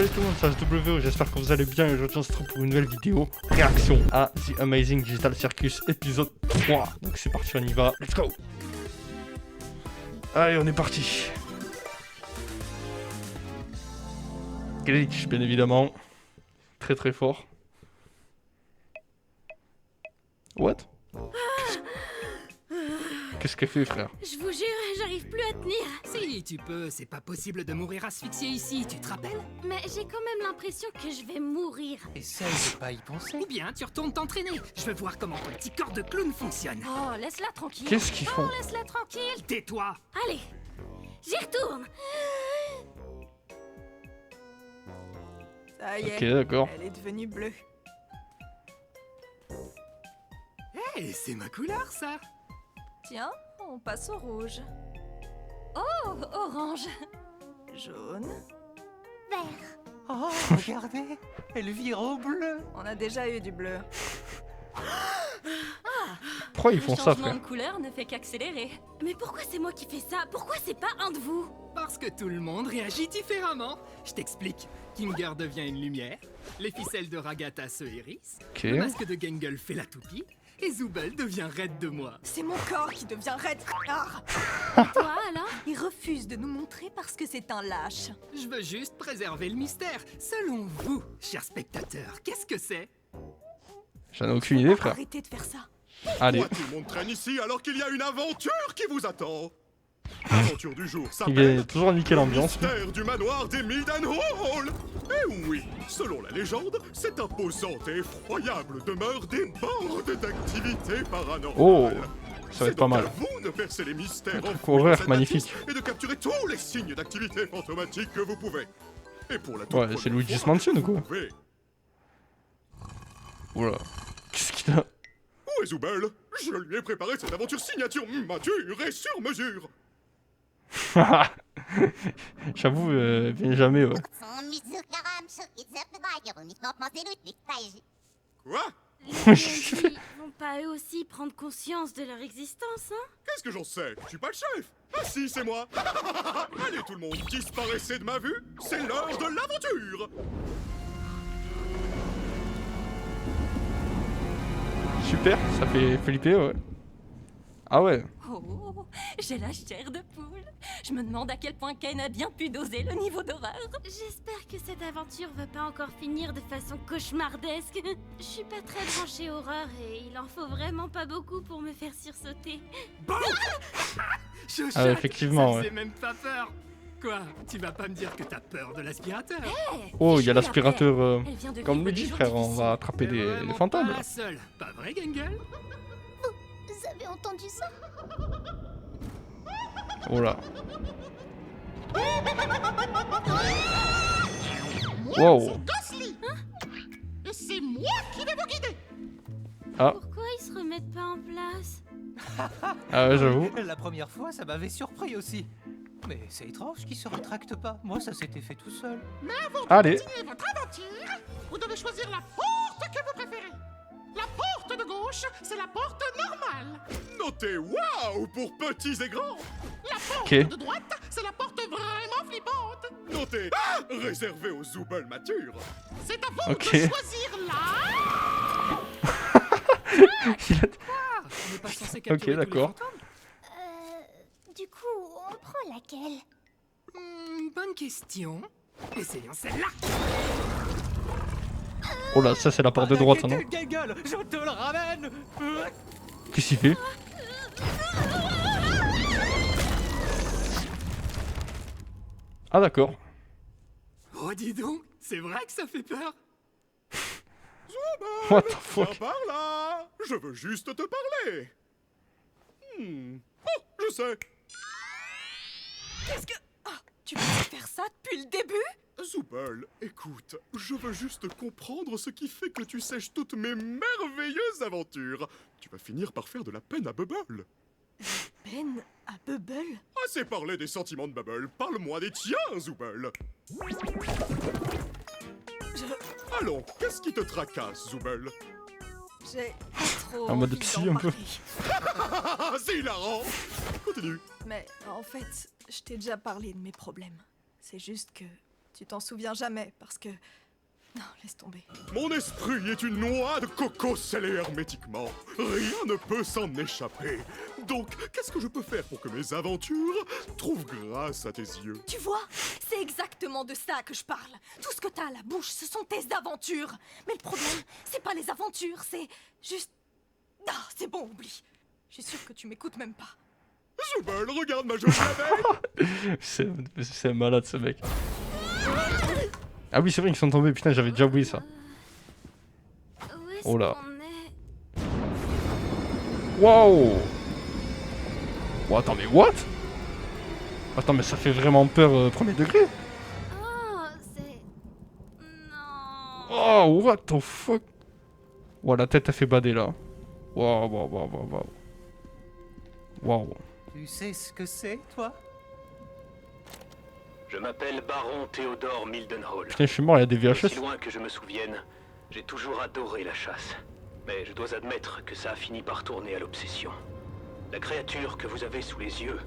salut tout le monde, c'est HWO, j'espère que vous allez bien et aujourd'hui on se retrouve pour une nouvelle vidéo réaction à The Amazing Digital Circus épisode 3. Donc c'est parti, on y va, let's go. Allez, on est parti. Glitch, bien évidemment. Très très fort. What? Qu'est-ce qu'elle fait, frère? Je vous jure, j'arrive plus à tenir. Si, tu peux, c'est pas possible de mourir asphyxié ici, tu te rappelles? Mais j'ai quand même l'impression que je vais mourir. Essaye de pas y penser. Ou bien tu retournes t'entraîner. Je veux voir comment ton petit corps de clown fonctionne. Oh, laisse-la tranquille. Qu'est-ce qu'ils font? Oh, laisse-la tranquille. Tais-toi! Allez, j'y retourne. Ça y est, Ok, d'accord. elle est devenue bleue. Hey, c'est ma couleur ça! Tiens, on passe au rouge. Oh, orange. Jaune. Vert. Oh, regardez, elle vire au bleu. On a déjà eu du bleu. Pourquoi ils font ça, Le changement frère? de couleur ne fait qu'accélérer. Mais pourquoi c'est moi qui fais ça? Pourquoi c'est pas un de vous? Parce que tout le monde réagit différemment. Je t'explique. Kinger devient une lumière, les ficelles de Ragata se hérissent, Ok. le masque de Gangle fait la toupie, et Zooble devient raide de moi. C'est mon corps qui devient raide. Ah, Toi, alors? il refuse de nous montrer parce que c'est un lâche. Je veux juste préserver le mystère. Selon vous, chers spectateurs, qu'est-ce que c'est? J'en ai aucune idée, frère. Arrêtez de faire ça. Allez, Pourquoi tout le monde traîne ici alors qu'il y a une aventure qui vous attend? L'aventure du jour il s'appelle vient toujours niquer l'ambiance. Mystère du manoir des Mildenhall. Et oui, selon la légende, cette imposante et effroyable demeure déborde d'activités paranormales. Oh, ça va C'est être pas donc mal. à vous de percer les mystères truc enfouis dans horreur, cette magnifique. bâtisse et de capturer tous les signes d'activité fantomatique que vous pouvez. Et pour la toute Ouais, première c'est Luigi's fois, Mansion ou quoi? vous pouvez. Oula. Qu'est-ce qu'il a? Où est Zooble? Je lui ai préparé cette aventure signature mature et sur mesure. J'avoue, vient jamais, ouais. Quoi? Les PNJ vont pas eux aussi prendre conscience de leur existence, hein? Qu'est-ce que j'en sais? Je suis pas le chef. Ah si, c'est moi. Allez tout le monde, disparaissez de ma vue. C'est l'heure de l'aventure. Super, ça fait flipper, ouais. Ah ouais. Oh, j'ai la chair de poule. Je me demande à quel point Ken a bien pu doser le niveau d'horreur. J'espère que cette aventure va pas encore finir de façon cauchemardesque. Je suis pas très branchée horreur et il en faut vraiment pas beaucoup pour me faire sursauter. Bon! Ah ouais, effectivement, ça ouais. faisait même pas peur. Quoi? Tu vas pas me dire que t'as peur de l'aspirateur? Oh, il y a l'aspirateur. Elle vient de Comme vivre le dit, des jours frère, on difficiles. va attraper T'es les vraiment fantômes, pas là. la seule. Pas vrai, Gangle? Vous avez entendu ça? Oh là. Wow. Et c'est moi qui vais vous guider. Ah, Pourquoi ils se remettent pas en place? ah ouais, j'avoue. La première fois, ça m'avait surpris aussi. Mais c'est étrange qu'il se rétracte pas. Moi, ça s'était fait tout seul. Mais avant de Allez. continuer votre aventure, vous devez choisir la porte que vous préférez. La porte de gauche, c'est la porte normale. Notez waouh pour petits et grands. La porte Ok. de droite, c'est la porte vraiment flippante. Notez réservé aux Zooble matures. C'est à vous Ok. de choisir la... On n'est pas censé capturer tous les d'accord. fantômes? Du coup, on prend laquelle? Bonne question. Essayons celle-là. Oh là, ça c'est la porte de droite, non? Gangle, je te le ramène. Qu'est-ce qu'il fait? Ah d'accord. Oh, dis donc, c'est vrai que ça fait peur. What the Viens fuck? par là. Je veux juste te parler. Oh, je sais. Qu'est-ce que... Ah, tu peux faire ça depuis le début? Zooble, écoute, je veux juste comprendre ce qui fait que tu sèches toutes mes merveilleuses aventures. Tu vas finir par faire de la peine à Bubble. Peine à Bubble? Assez parlé des sentiments de Bubble, parle-moi des tiens, Zooble. Allons, qu'est-ce qui te tracasse, Zooble? J'ai pas trop En mode envie psy, d'en un peu. parler. C'est hilarant. Continue. Mais en fait, je t'ai déjà parlé de mes problèmes. C'est juste que tu t'en souviens jamais parce que... Non, laisse tomber. Mon esprit est une noix de coco scellée hermétiquement. Rien ne peut s'en échapper. Donc, qu'est-ce que je peux faire pour que mes aventures trouvent grâce à tes yeux? Tu vois, c'est exactement de ça que je parle. Tout ce que t'as à la bouche, ce sont tes aventures. Mais le problème, c'est pas les aventures, c'est juste... Ah, c'est bon, oublie. Je suis sûre que tu m'écoutes même pas. Zubel, regarde ma jolie abeille. C'est malade ce mec. Ah oui, c'est vrai qu'ils sont tombés, putain, j'avais déjà oublié ça. Où est-ce Oh là. qu'on est? Waouh! Oh, attends, mais what? Attends, mais ça fait vraiment peur premier degré. Oh, c'est... Non... Oh, what the fuck? Oh, la tête a fait bader là. Waouh, waouh, waouh, waouh, waouh. Waouh. Tu sais ce que c'est, toi? Je m'appelle Baron Théodore Mildenhall. Putain, je suis mort, il y a des Aussi VHS. loin que je me souvienne, j'ai toujours adoré la chasse. Mais je dois admettre que ça a fini par tourner à l'obsession. La créature que vous avez sous les yeux,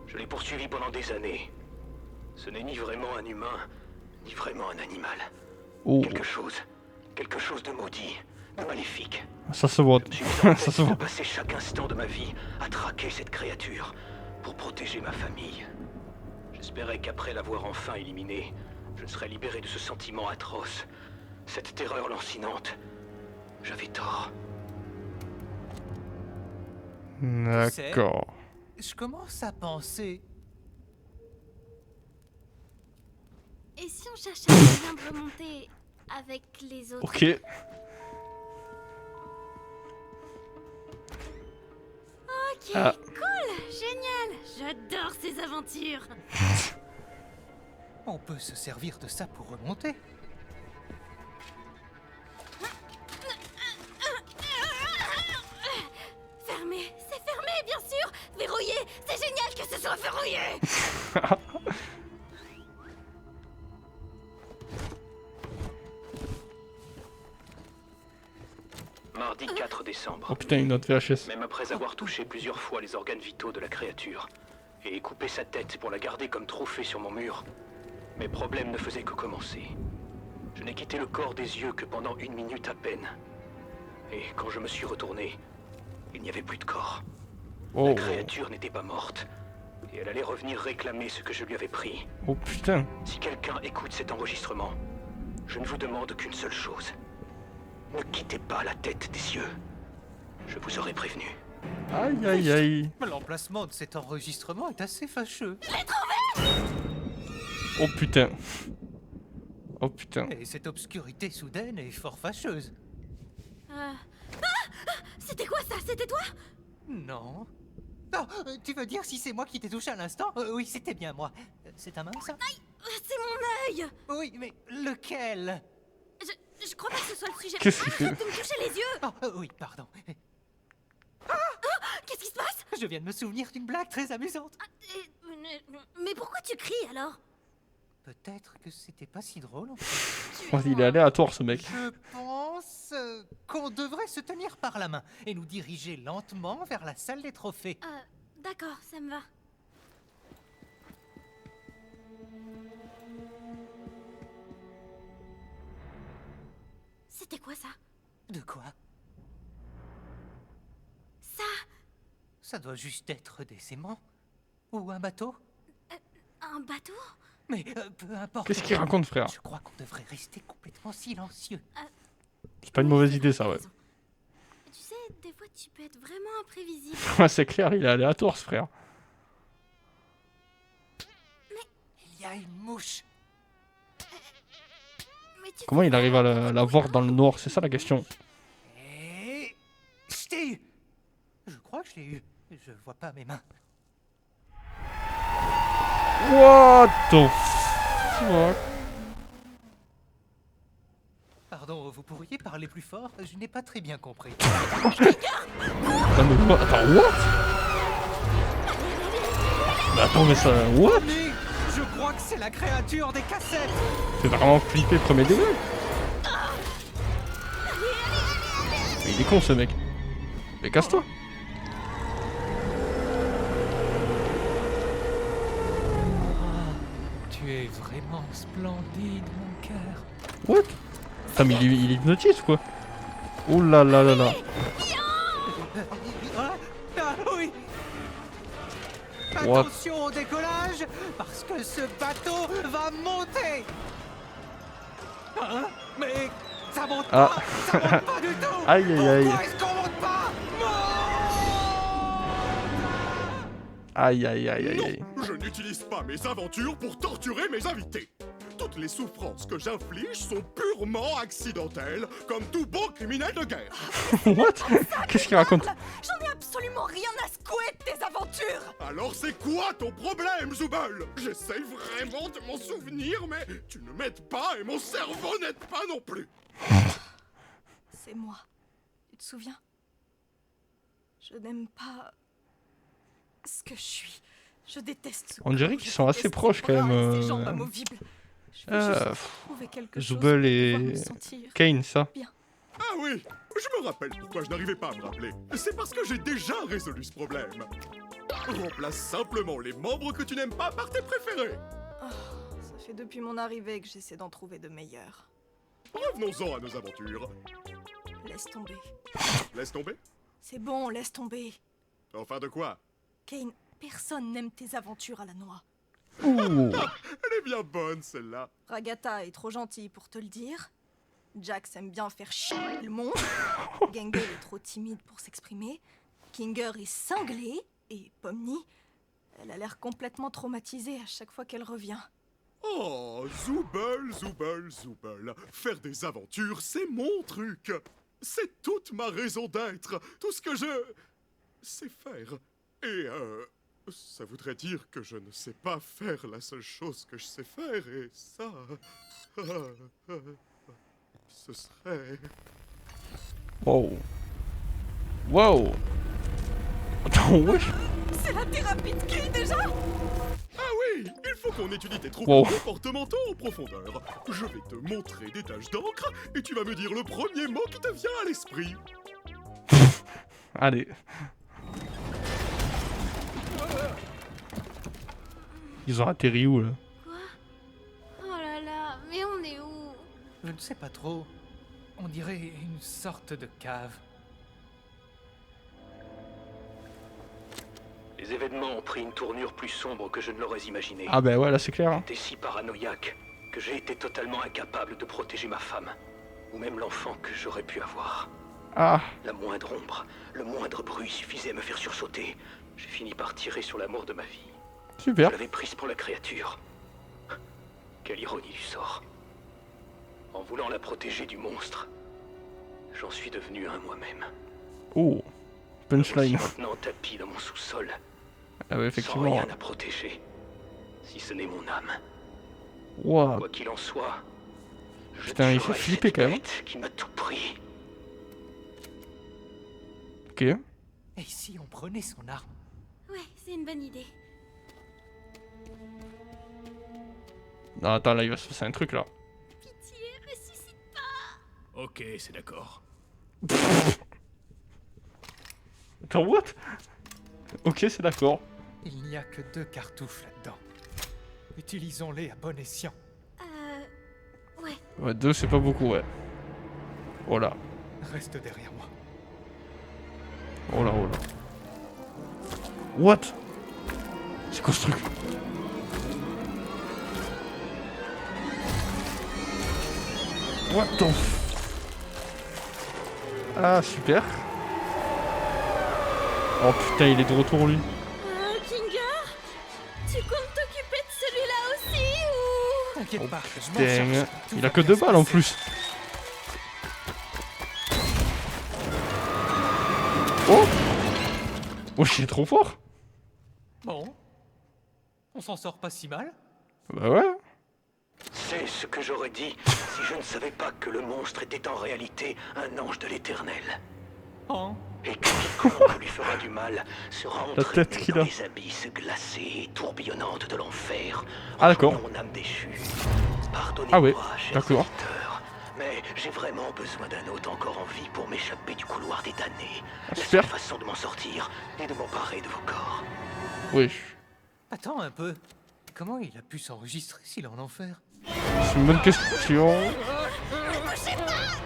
je l'ai poursuivie pendant des années. Ce n'est ni vraiment un humain, ni vraiment un animal. Oh, Quelque chose de maudit, de maléfique. ça se voit. Je me suis mis en Ça tête se de voit. passer chaque instant de ma vie à traquer cette créature pour protéger ma famille. J'espérais qu'après l'avoir enfin éliminée, je serais libéré de ce sentiment atroce, cette terreur lancinante. J'avais tort. D'accord. Je commence à penser... Et si on cherchait un moyen de remonter avec les autres? Ok. Ok, Ah. cool, génial, j'adore ces aventures. On peut se servir de ça pour remonter. Fermé, c'est fermé, bien sûr. Verrouillé, c'est génial que ce soit verrouillé. Mardi 4 décembre. Oh putain, une autre VHS. Même après avoir touché plusieurs fois les organes vitaux de la créature et coupé sa tête pour la garder comme trophée sur mon mur, mes problèmes ne faisaient que commencer. Je n'ai quitté le corps des yeux que pendant 1 minute à peine. Et quand je me suis retourné, il n'y avait plus de corps. Oh, La créature n'était pas morte. Et elle allait revenir réclamer ce que je lui avais pris. oh putain. Si quelqu'un écoute cet enregistrement, je ne vous demande qu'une seule chose. Ne quittez pas la tête des cieux. Je vous aurais prévenu. Aïe aïe aïe. L'emplacement de cet enregistrement est assez fâcheux. Oh putain. Oh putain. Et cette obscurité soudaine est fort fâcheuse. Ah, c'était quoi ça? C'était toi? Non. Non, tu veux dire si c'est moi qui t'ai touché à l'instant? Oui, c'était bien moi. C'est ta main, ça? C'est mon œil. Oui, mais lequel? Je crois pas que ce soit le sujet. Qu'est-ce qu'il fait? Arrête de me toucher les yeux. Oh, oui, pardon. Qu'est-ce qui se passe? Je viens de me souvenir d'une blague très amusante. Mais pourquoi tu cries alors? Peut-être que c'était pas si drôle en fait. Oh, il est aléatoire ce mec. Je pense qu'on devrait se tenir par la main et nous diriger lentement vers la salle des trophées. D'accord, ça me va. C'était quoi ça? De quoi? Ça? Ça doit juste être des aimants. Ou un bateau. Un bateau? Mais peu importe. Qu'est-ce qu'il raconte, frère? Je crois qu'on devrait rester complètement silencieux. C'est pas une mauvaise idée ça, ouais. Tu sais, des fois tu peux être vraiment imprévisible. Ouais, c'est clair, il est aléatoire ce frère. Il y a une mouche. Mais tu Comment il arrive à la voir dans le noir? C'est ça la question. Et... Je t'ai eu. Je crois que je l'ai eu. Je vois pas mes mains. What the fuck? Pardon, vous pourriez parler plus fort? Je n'ai pas très bien compris. Attends, mais what? Attends, what? Mais attends, mais ça... What? Mais je crois que c'est la créature des cassettes. C'est vraiment flippé premier degré. Mais il est con ce mec. Mais casse-toi. Tu es vraiment splendide, mon cœur. What? Putain, mais il hypnotise quoi. Oh là là là là. Ah oui. What? Attention au décollage, parce que ce bateau va monter. Hein? Mais ça monte Ah. pas, ça monte pas du tout. Aïe aïe aïe. Pourquoi est-ce qu'on monte pas? Aïe aïe aïe aïe aïe. Je n'utilise pas mes aventures pour torturer mes invités. Toutes les souffrances que j'inflige sont purement accidentelles, comme tout bon criminel de guerre. What? Qu'est-ce qu'il raconte? J'en ai absolument rien à secouer de tes aventures. Alors c'est quoi ton problème, Zubel? J'essaye vraiment de m'en souvenir, mais tu ne m'aides pas et mon cerveau n'aide pas non plus. C'est moi. Tu te souviens? Je n'aime pas ce que je suis. Je déteste ce On dirait corps, qu'ils je sont assez déteste proches ces quand bras et même. ces jambes amovibles. Je veux juste trouver quelque chose Zubel pour et pouvoir me sentir Kane, ça. bien. Ah oui, je me rappelle pourquoi je n'arrivais pas à me rappeler. C'est parce que j'ai déjà résolu ce problème. Remplace simplement les membres que tu n'aimes pas par tes préférés. Oh, ça fait depuis mon arrivée que j'essaie d'en trouver de meilleurs. Revenons-en à nos aventures. Laisse tomber. Laisse tomber? C'est bon, laisse tomber. Enfin de quoi? Kane, personne n'aime tes aventures à la noix. Ouh. Elle est bien bonne celle-là. Ragata est trop gentille pour te le dire. Jax aime bien faire chier le monde. Gangle est trop timide pour s'exprimer. Kinger est cinglé. Et Pomni, elle a l'air complètement traumatisée à chaque fois qu'elle revient. Oh, Zubel, Zubel, Zubel. Faire des aventures, c'est mon truc. C'est toute ma raison d'être. Tout ce que je sais faire. Et ça voudrait dire que je ne sais pas faire la seule chose que je sais faire. Et ça... ce serait... Wow. Wow. Attends, wesh. C'est la thérapie de qui déjà? Ah oui, il faut qu'on étudie tes troubles Wow. comportementaux en profondeur. Je vais te montrer des taches d'encre et tu vas me dire le premier mot qui te vient à l'esprit. Allez. Ils ont atterri où là? Oh là là, mais on est où? Je ne sais pas trop. On dirait une sorte de cave. Les événements ont pris une tournure plus sombre que je ne l'aurais imaginé. Ah bah ouais, là c'est clair. Hein. J'étais si paranoïaque que j'ai été totalement incapable de protéger ma femme, ou même l'enfant que j'aurais pu avoir. Ah. La moindre ombre, le moindre bruit suffisait à me faire sursauter. J'ai fini par tirer sur l'amour de ma vie. Super. Je l'avais prise pour la créature. Quelle ironie du sort. En voulant la protéger du monstre, j'en suis devenu un moi-même. Oh. Punchline. Voici maintenant tapis dans mon sous-sol, Ah ouais, sans effectivement. rien à protéger, si ce n'est mon âme. Wow. Quoi qu'il en soit, je Putain, il fait tuerai flipper cette quand même. bête qui m'a tout pris. Ok. Et si on prenait son arme? Ouais, c'est une bonne idée. Non, attends, là il va se passer un truc là. Pitié, ressuscite pas. Ok, c'est d'accord. Attends, what? Ok, c'est d'accord. Il n'y a que 2 cartouches là-dedans. Utilisons-les à bon escient. Ouais. Ouais, 2 c'est pas beaucoup, ouais. Oh là. Reste derrière moi. Oh là, oh là. What? C'est quoi ce truc? What the Ah, super. Oh putain, il est de retour lui. Kinger, tu comptes t'occuper de celui-là aussi ou... T'inquiète pas, je m'en Putain, charge. Tout il va a que bien 2 se balles en passer. plus. Oh! Oh, il est trop fort. Bon. On s'en sort pas si mal. Bah ouais. C'est ce que j'aurais dit si je ne savais pas que le monstre était en réalité un ange de l'Éternel. Oh. Et que quiconque lui fera du mal sera La tête entraîné qu'il dans a. les abysses glacées et tourbillonnantes de l'enfer. Ah, d'accord. Mon âme déchue. Pardonnez-moi, Ah ouais, chers d'accord. auditeurs, mais j'ai vraiment besoin d'un hôte encore en vie pour m'échapper du couloir des damnés. Ah, La super. seule façon de m'en sortir est de m'emparer de vos corps. Oui. Attends un peu. comment il a pu s'enregistrer s'il est en enfer? C'est une bonne question.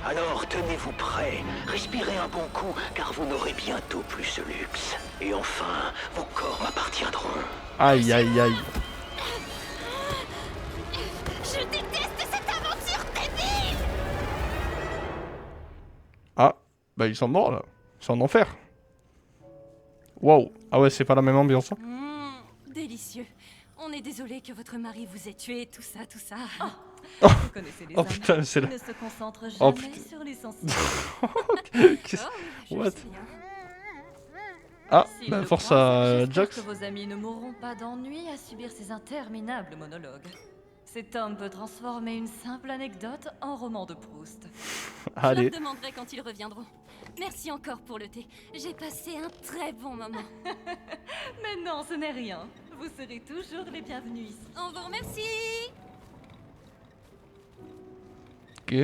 Alors tenez-vous prêts, respirez un bon coup, car vous n'aurez bientôt plus ce luxe. Et enfin, vos corps m'appartiendront. Aïe, aïe, aïe. Je déteste cette aventure débile. Ah, bah ils sont morts là. Ils sont en enfer. Waouh. Ah ouais, c'est pas la même ambiance. Hein. Délicieux. On est désolé que votre mari vous ait tué, tout ça, tout ça. Vous connaissez les Oh hommes. putain, c'est Ils là. ne se concentrent jamais Oh, putain. sur l'essentiel. Qu'est-ce- Je What? sais, hein. Ah, S'ils bah le force croient, à j'espère Jax. que vos amis ne mourront pas d'ennui à subir ces interminables monologues. Cet homme peut transformer une simple anecdote en roman de Proust. Je Allez. leur demanderai quand ils reviendront. Merci encore pour le thé. J'ai passé un très bon moment. Mais non, ce n'est rien. Vous serez toujours les bienvenus ici. On vous remercie. Ok.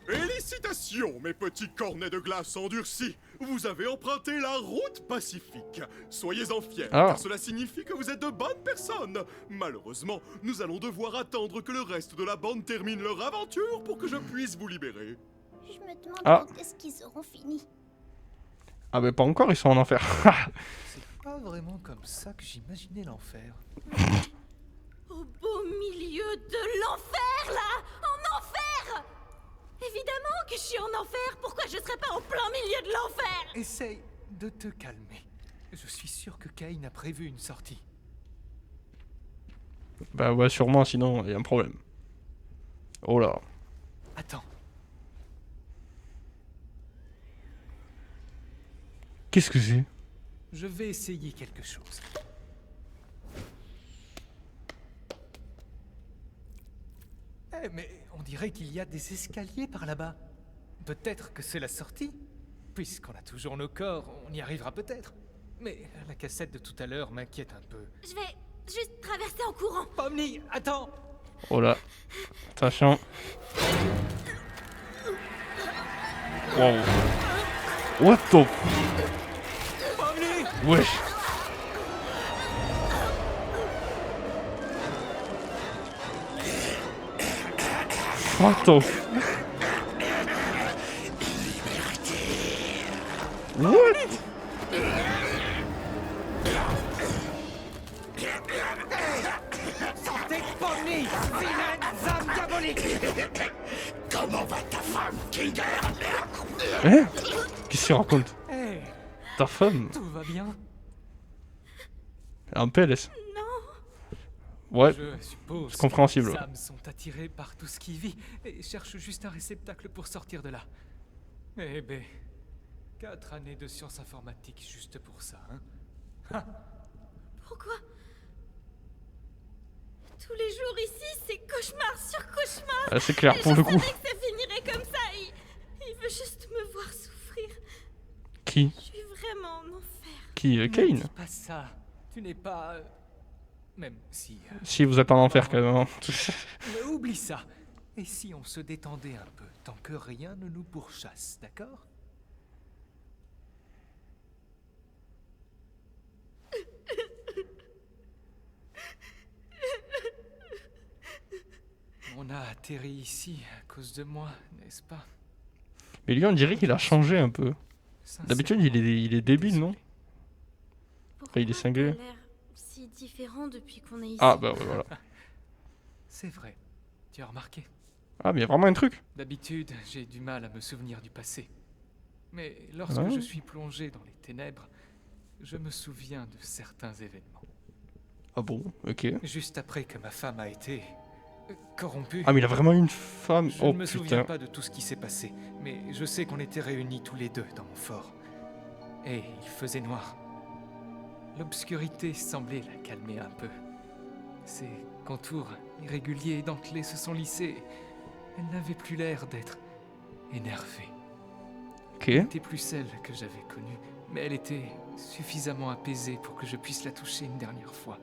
Félicitations, mes petits cornets de glace endurcis. Vous avez emprunté la route pacifique. Soyez-en fiers, Ah. car cela signifie que vous êtes de bonnes personnes. Malheureusement, nous allons devoir attendre que le reste de la bande termine leur aventure pour que je puisse vous libérer. Je me demande Ah. quand est-ce qu'ils auront fini. Ah bah pas encore, ils sont en enfer. C'est pas vraiment comme ça que j'imaginais l'enfer. Au beau milieu de l'enfer, là! En enfer! Évidemment que je suis en enfer. Pourquoi je serais pas en plein milieu de l'enfer? Essaye de te calmer. Je suis sûr que Cain a prévu une sortie. Bah ouais, sûrement, sinon il y a un problème. Oh là. Attends, Qu'est-ce que c'est? je vais essayer quelque chose. Eh, mais on dirait qu'il y a des escaliers par là-bas. Peut-être que c'est la sortie. Puisqu'on a toujours nos corps, on y arrivera peut-être. Mais la cassette de tout à l'heure m'inquiète un peu. Je vais juste traverser en courant. Pomni, attends! Oh là. Attention. Wow. What the... Pomni! Wesh. What the... What? Sortez Pomni! Vilaine âme diabolique! Hein? Qu'est-ce qu'il raconte? Eh, Ta femme? tout va bien? Un PLS. Ouais, Je suppose c'est compréhensible. que les âmes sont attirées par tout ce qui vit et cherchent juste un réceptacle pour sortir de là. Eh ben, 4 années de sciences informatiques juste pour ça, hein? Pourquoi? Tous les jours ici, c'est cauchemar sur cauchemar. Ah, c'est clair Et pour le coup. Je savais que ça finirait comme ça. Il veut juste me voir souffrir. Qui? Je suis vraiment en enfer. Qui? Ne Kane? dis pas ça. Tu n'es pas... Même si... Si vous êtes en enfer quand même. Mais oublie ça. Et si on se détendait un peu, tant que rien ne nous pourchasse, d'accord? On a atterri ici à cause de moi, n'est-ce pas? Mais lui, on dirait qu'il a changé un peu. D'habitude, il est débile, non? Pourquoi il est cinglé. t'as l'air si différent depuis qu'on est ici? Ah bah ouais, voilà. C'est vrai. Tu as remarqué? Ah mais il y a vraiment un truc. D'habitude, j'ai du mal à me souvenir du passé. Mais lorsque Ouais. je suis plongé dans les ténèbres, je me souviens de certains événements. Ah bon, ok. Juste après que ma femme a été corrompue. Ah mais il a vraiment une femme. Je Oh ne me souviens putain. pas de tout ce qui s'est passé, mais je sais qu'on était réunis tous les deux dans mon fort. Et il faisait noir. L'obscurité semblait la calmer un peu. Ses contours irréguliers et dentelés se sont lissés. Elle n'avait plus l'air d'être énervée. Ok. Elle n'était plus celle que j'avais connue, mais elle était suffisamment apaisée pour que je puisse la toucher une dernière fois,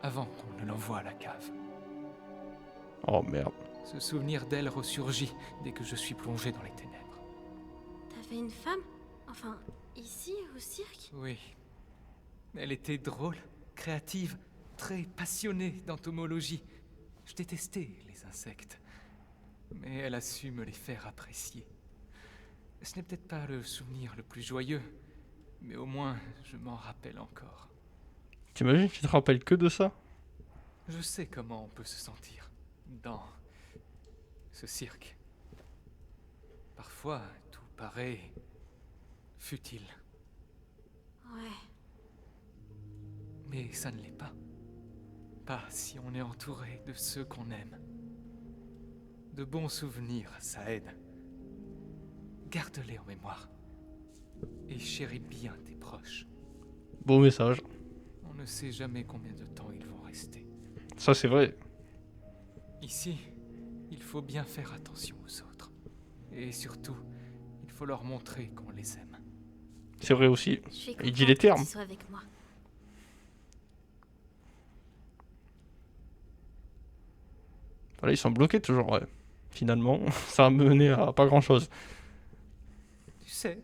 avant qu'on ne l'envoie à la cave. Oh merde. Ce souvenir d'elle ressurgit dès que je suis plongé dans les ténèbres. T'avais une femme? Enfin, ici, au cirque? Oui. Elle était drôle, créative, très passionné d'entomologie. Je détestais les insectes. Mais elle a su me les faire apprécier. Ce n'est peut-être pas le souvenir le plus joyeux, mais au moins je m'en rappelle encore. T'imagines qu'il te rappelle que de ça? Je sais comment on peut se sentir dans ce cirque. Parfois, tout paraît futile. Ouais. Mais ça ne l'est pas. Pas si on est entouré de ceux qu'on aime. De bons souvenirs, ça aide. Garde-les en mémoire. Et chéris bien tes proches. Beau message. On ne sait jamais combien de temps ils vont rester. Ça, c'est vrai. Ici, il faut bien faire attention aux autres. Et surtout, il faut leur montrer qu'on les aime. C'est vrai aussi. Je suis Il dit les contente que termes. tu sois avec moi. Voilà, ils sont bloqués toujours, ouais. Finalement, ça a mené à pas grand-chose. Tu sais,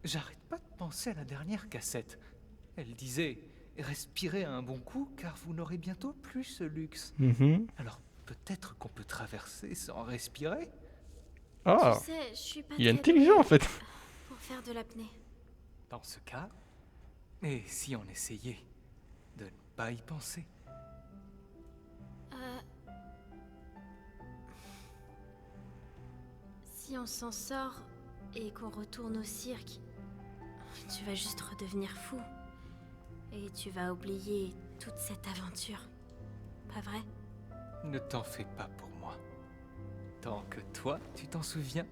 j'arrête pas de penser à la dernière cassette. Elle disait « Respirez un bon coup, car vous n'aurez bientôt plus ce luxe. Mhm. » Alors, peut-être qu'on peut traverser sans respirer? Ah, Tu sais, je suis pas il est très intelligent en fait. pour faire de l'apnée. Dans ce cas, et si on essayait de ne pas y penser? Si on s'en sort et qu'on retourne au cirque, tu vas juste redevenir fou. Et tu vas oublier toute cette aventure. Pas vrai? Ne t'en fais pas pour moi. Tant que toi, tu t'en souviens,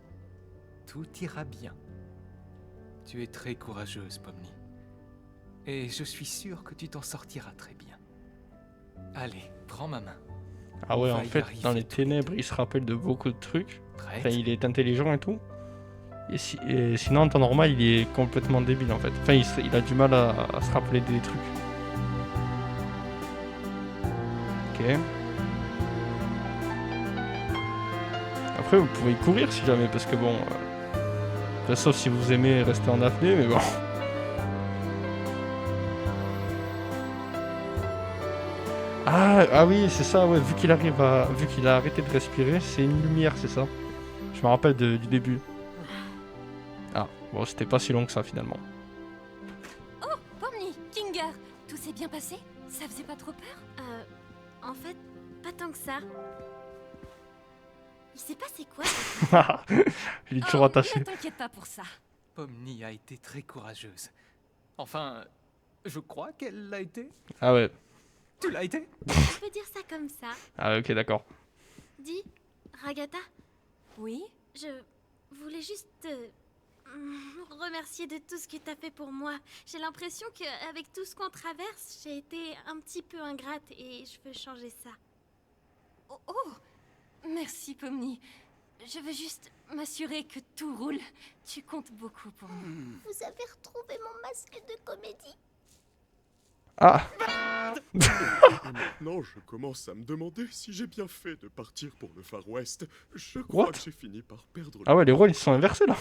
tout ira bien. Tu es très courageuse, Pomni. Et je suis sûr que tu t'en sortiras très bien. Allez, prends ma main. Ah ouais, On en va y fait, arriver dans les tous les ténèbres, deux. il se rappelle de beaucoup de trucs. Prête? Enfin, il est intelligent et tout. Et sinon, en temps normal, il est complètement débile en fait. Enfin, il a du mal à se rappeler des trucs. Ok. Après, vous pouvez courir si jamais, parce que bon... enfin, sauf si vous aimez rester en apnée, mais bon... Ah oui, c'est ça, ouais, vu qu'il a arrêté de respirer, c'est une lumière, c'est ça. Je me rappelle du début. Ah, bon, c'était pas si long que ça finalement. Oh, Pomni, Kinger, tout s'est bien passé? Ça faisait pas trop peur? En fait, pas tant que ça. Il s'est passé quoi? Il est toujours attaché. Ne t'inquiète pas pour ça. Pomni a été très courageuse. Enfin, je crois qu'elle l'a été. Ah ouais. Tu l'as été? On peut dire ça comme ça. Ah ok, d'accord. Dis, Ragata, Oui? je voulais juste te remercier de tout ce que t'as fait pour moi. J'ai l'impression qu'avec tout ce qu'on traverse, j'ai été un petit peu ingrate et je veux changer ça. Oh, merci Pomni. Je veux juste m'assurer que tout roule. Tu comptes beaucoup pour nous. Vous avez retrouvé mon masque de comédie? Ah. Et maintenant, je commence à me demander si j'ai bien fait de partir pour le Far West. Je crois What? que j'ai fini par perdre le... Ah ouais, les rôles ils se sont inversés là.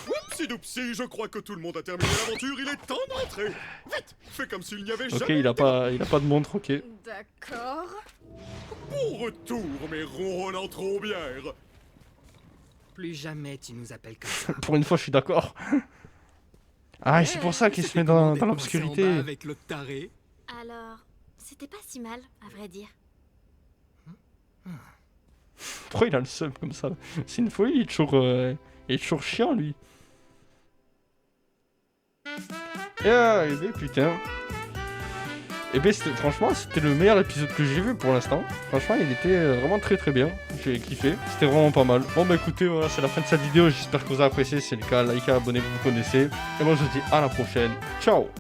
Oupsi, je crois que tout le monde a terminé l'aventure, il est temps d'entrer. Vite, fais comme s'il n'y avait Ok, jamais... il a pas de montre, ok. D'accord. Bon retour, mes ronronnants trombières. Plus jamais tu nous appelles comme ça. Pour une fois, je suis d'accord. Ah, et c'est pour ça qu'il se met dans l'obscurité. Avec l'autre taré. Alors, c'était pas si mal, à vrai dire. Pourquoi il a le seum comme ça? C'est une folie, il est toujours chiant lui. Eh ben putain. Eh ben franchement c'était le meilleur épisode que j'ai vu pour l'instant. Franchement il était vraiment très très bien. J'ai kiffé, c'était vraiment pas mal. Bon bah écoutez voilà c'est la fin de cette vidéo, j'espère que vous avez apprécié. Si c'est le cas, likez, abonnez-vous, vous connaissez. Et moi je vous dis à la prochaine. Ciao.